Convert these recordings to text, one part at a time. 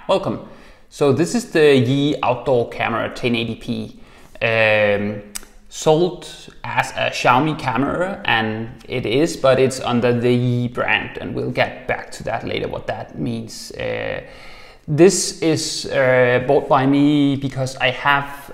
welcome. So this is the Yi outdoor camera 1080p, sold as a Xiaomi camera, and it is, but it's under the Yi brand, and we'll get back to that later, what that means. This is bought by me because I have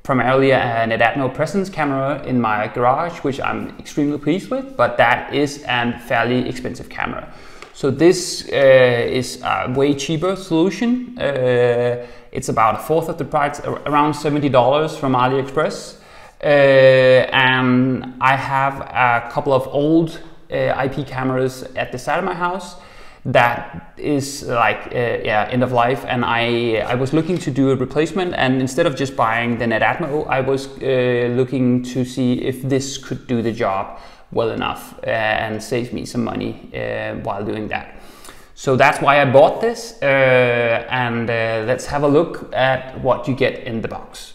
primarily a Netatmo presence camera in my garage, which I'm extremely pleased with, but that is a fairly expensive camera. So this is a way cheaper solution. It's about a fourth of the price, around $70 from AliExpress. And I have a couple of old IP cameras at the side of my house that is like end of life, and I was looking to do a replacement, and instead of just buying the Netatmo, I was looking to see if this could do the job well enough and save me some money while doing that. So that's why I bought this, and let's have a look at what you get in the box.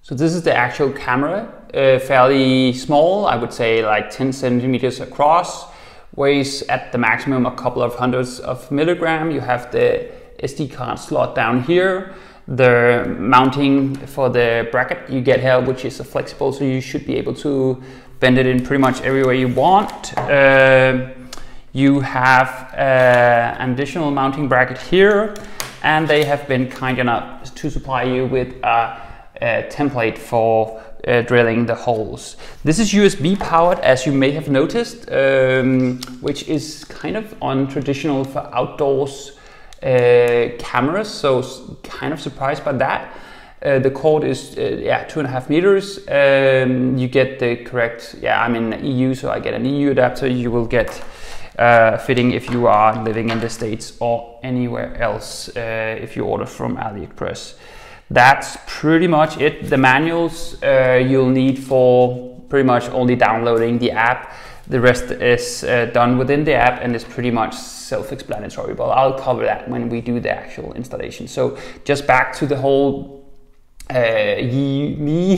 So this is the actual camera, fairly small, I would say like 10 centimeters across, weighs at the maximum a couple of hundreds of milligrams. You have the SD card slot down here, the mounting for the bracket you get here, which is flexible, so you should be able to bend it in pretty much everywhere you want. You have an additional mounting bracket here, and they have been kind enough to supply you with a template for drilling the holes. This is USB powered, as you may have noticed, which is kind of untraditional for outdoors cameras, so kind of surprised by that. The cord is 2.5 meters. You get the correct, I'm in EU, so I get an EU adapter. You will get fitting if you are living in the States or anywhere else if you order from AliExpress. That's pretty much it. The manuals you'll need for pretty much only downloading the app. The rest is done within the app and is pretty much self-explanatory, but I'll cover that when we do the actual installation. So just back to the whole Me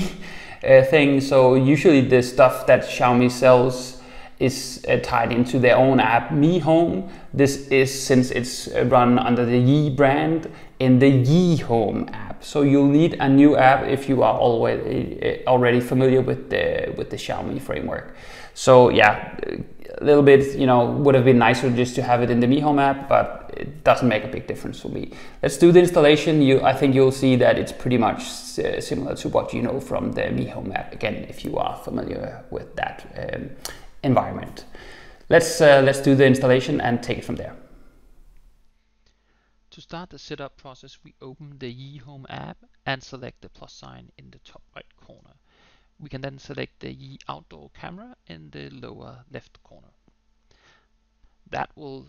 thing. So usually the stuff that Xiaomi sells is tied into their own app, Mi Home. This is, since it's run under the Yi brand, in the Yi Home app. So you'll need a new app if you are already familiar with the Xiaomi framework. So yeah, a little bit, would have been nicer just to have it in the Mi Home app, but it doesn't make a big difference for me. Let's do the installation. I think you'll see that it's pretty much similar to what you know from the Mi Home app. Again, if you are familiar with that environment. Let's do the installation and take it from there. To start the setup process, we open the Yi Home app and select the plus sign in the top right corner. We can then select the Yi outdoor camera in the lower left corner. That will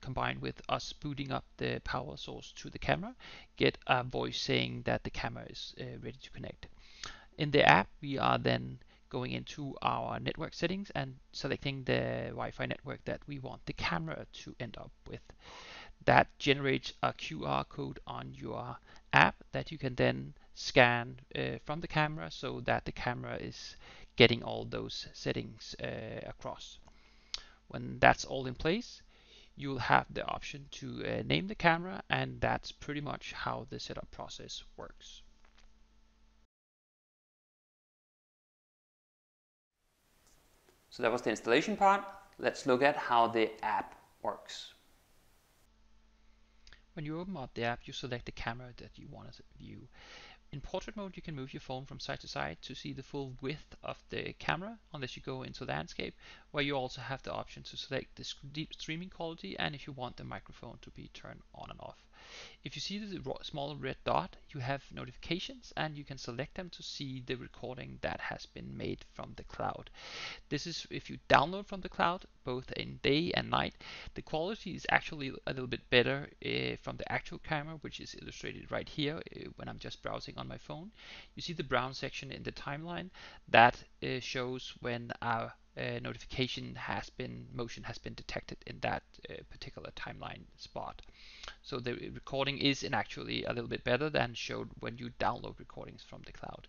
combine with us booting up the power source to the camera, get a voice saying that the camera is ready to connect. In the app, we are then going into our network settings and selecting the Wi-Fi network that we want the camera to end up with. That generates a QR code on your app that you can then scan from the camera, so that the camera is getting all those settings across. When that's all in place, you'll have the option to name the camera, and that's pretty much how the setup process works. So that was the installation part. Let's look at how the app works. When you open up the app, you select the camera that you want to view. In portrait mode, you can move your phone from side to side to see the full width of the camera, unless you go into landscape, where you also have the option to select the deep streaming quality and if you want the microphone to be turned on and off. If you see the small red dot, you have notifications, and you can select them to see the recording that has been made from the cloud. This is if you download from the cloud, both in day and night. The quality is actually a little bit better from the actual camera, which is illustrated right here when I'm just browsing on my phone. You see the brown section in the timeline that shows when our motion has been detected in that particular timeline spot. So the recording is actually a little bit better than showed when you download recordings from the cloud.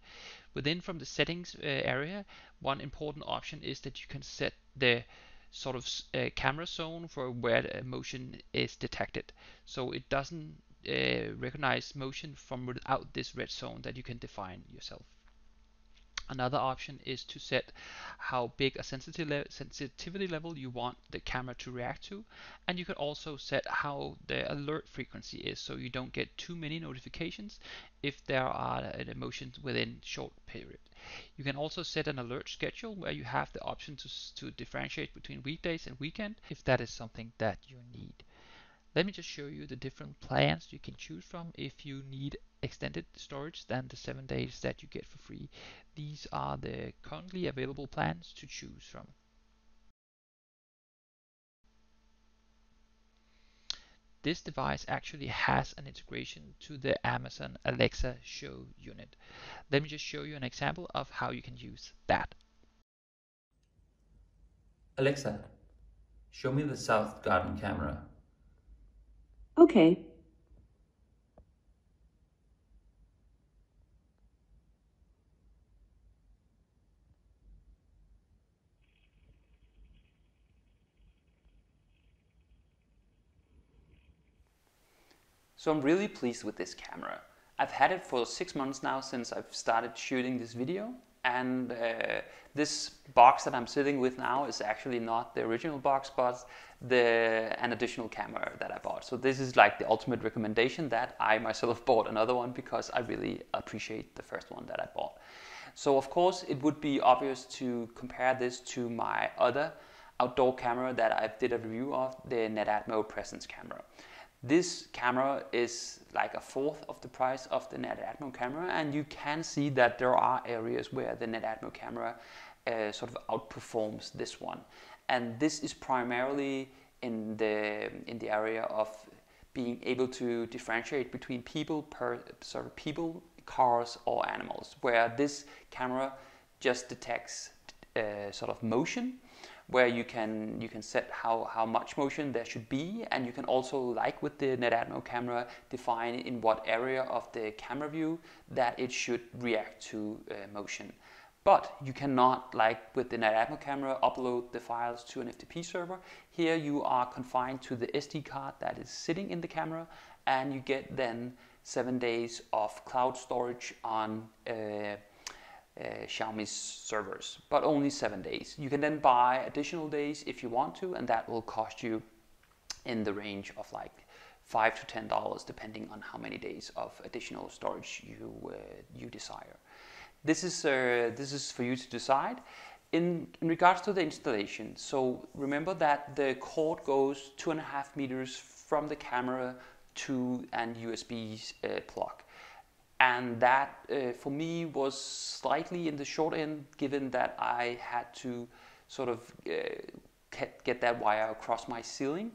From the settings area, one important option is that you can set the sort of camera zone for where the motion is detected. So it doesn't recognize motion from without this red zone that you can define yourself. Another option is to set how big a sensitivity level you want the camera to react to, and you can also set how the alert frequency is, so you don't get too many notifications if there are emotions within short period. You can also set an alert schedule where you have the option to differentiate between weekdays and weekend if that is something that you need. Let me just show you the different plans you can choose from if you need extended storage than the 7 days that you get for free. These are the currently available plans to choose from. This device actually has an integration to the Amazon Alexa Show unit. Let me just show you an example of how you can use that. Alexa, show me the South Garden camera. Okay. So I'm really pleased with this camera. I've had it for 6 months now since I've started shooting this video, and this box that I'm sitting with now is actually not the original box, but an additional camera that I bought. So this is like the ultimate recommendation that I myself bought another one because I really appreciate the first one that I bought. So of course it would be obvious to compare this to my other outdoor camera that I did a review of, the Netatmo Presence camera. This camera is like a fourth of the price of the Netatmo camera, and you can see that there are areas where the Netatmo camera sort of outperforms this one. And this is primarily in the area of being able to differentiate between people, cars, or animals, where this camera just detects sort of motion, where you can set how much motion there should be, and you can also, like with the Netatmo camera, define in what area of the camera view that it should react to motion. But you cannot, like with the Netatmo camera, upload the files to an FTP server. Here you are confined to the SD card that is sitting in the camera, and you get then 7 days of cloud storage on Xiaomi's servers, but only 7 days. You can then buy additional days if you want to, and that will cost you in the range of like $5 to $10 depending on how many days of additional storage you desire. This is for you to decide. In regards to the installation, so remember that the cord goes 2.5 meters from the camera to an USB plug. And that for me was slightly in the short end, given that I had to sort of get that wire across my ceiling.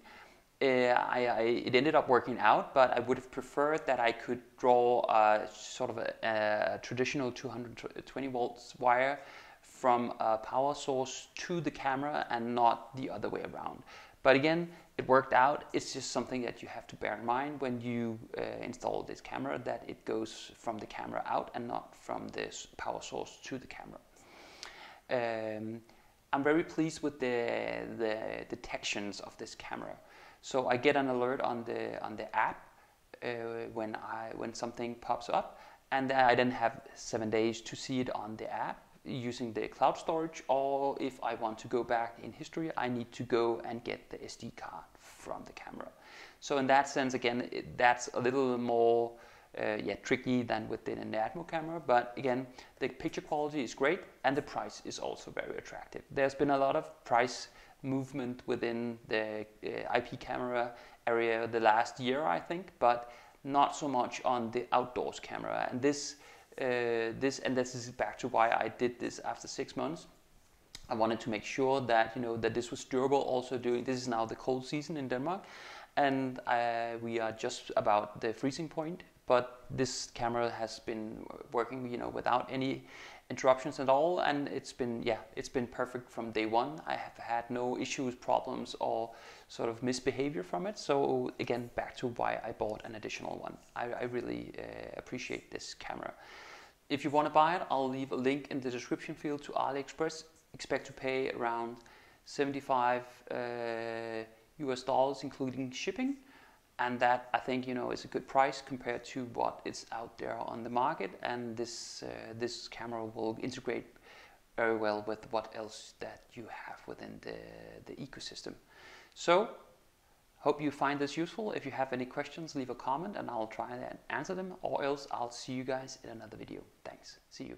It ended up working out, but I would have preferred that I could draw sort of a traditional 220 volts wire from a power source to the camera and not the other way around. But again, it worked out. It's just something that you have to bear in mind when you install this camera, that it goes from the camera out and not from this power source to the camera. I'm very pleased with the detections of this camera. So I get an alert on the app when something pops up, and I then have 7 days to see it on the app using the cloud storage, or if I want to go back in history, I need to go and get the SD card from the camera. So in that sense, again, that's a little more tricky than with the Netatmo camera, but again, the picture quality is great and the price is also very attractive. There's been a lot of price movement within the IP camera area the last year, I think, but not so much on the outdoors camera. And this is back to why I did this after 6 months. I wanted to make sure that that this was durable. Also, this is now the cold season in Denmark, and we are just about the freezing point. But this camera has been working, without any interruptions at all, and it's been perfect from day one. I have had no issues, problems, or sort of misbehavior from it. So again, back to why I bought an additional one. I really appreciate this camera. If you want to buy it, I'll leave a link in the description field to AliExpress. Expect to pay around $75 US dollars including shipping, and that I think, you know, is a good price compared to what is out there on the market. And this this camera will integrate very well with what else that you have within the ecosystem. So hope you find this useful. If you have any questions, leave a comment and I'll try and answer them, or else I'll see you guys in another video. Thanks. See you.